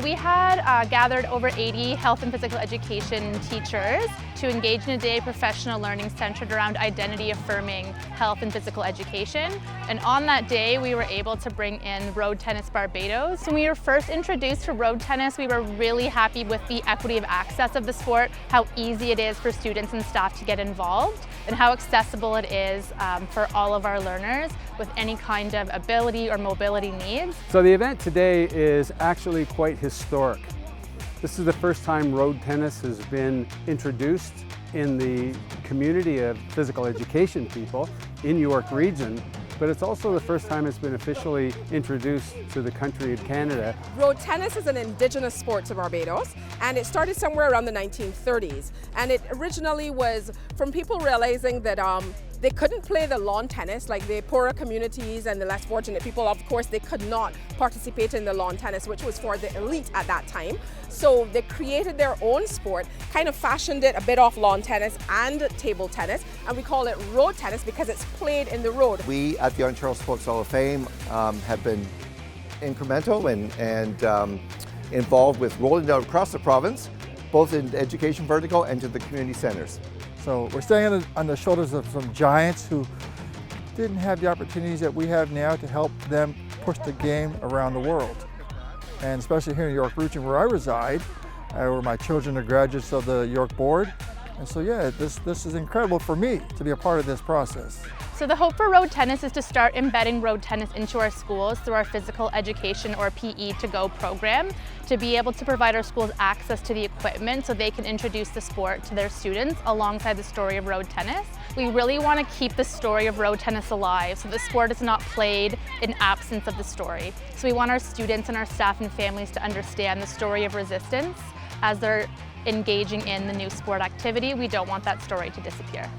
we had gathered over 80 health and physical education teachers to engage in a day of professional learning centered around identity-affirming health and physical education. And on that day, we were able to bring in Road Tennis Barbados. When we were first introduced to road tennis, we were really happy with the equity of access of the sport, how easy it is for students and staff to get involved, and how accessible it is for all of our learners with any kind of ability or mobility needs. So the event today is actually quite historic. This is the first time road tennis has been introduced in the community of physical education people in York Region, but it's also the first time it's been officially introduced to the country of Canada. Road tennis is an Indigenous sport to Barbados, and it started somewhere around the 1930s. And it originally was from people realizing that they couldn't play the lawn tennis, like the poorer communities and the less fortunate people. Of course, they could not participate in the lawn tennis, which was for the elite at that time. So they created their own sport, kind of fashioned it a bit off lawn tennis and table tennis, and we call it road tennis because it's played in the road. We at the Ontario Sports Hall of Fame have been incremental and involved with rolling it out across the province, both in the education vertical and to the community centres. So we're standing on the shoulders of some giants who didn't have the opportunities that we have now to help them push the game around the world. And especially here in York Region where I reside, where my children are graduates of the York Board. And so yeah, this is incredible for me to be a part of this process. So the hope for road tennis is to start embedding road tennis into our schools through our physical education or PE to go program, to be able to provide our schools access to the equipment so they can introduce the sport to their students alongside the story of road tennis. We really want to keep the story of road tennis alive so the sport is not played in absence of the story. So we want our students and our staff and families to understand the story of resistance as they're engaging in the new sport activity. We don't want that story to disappear.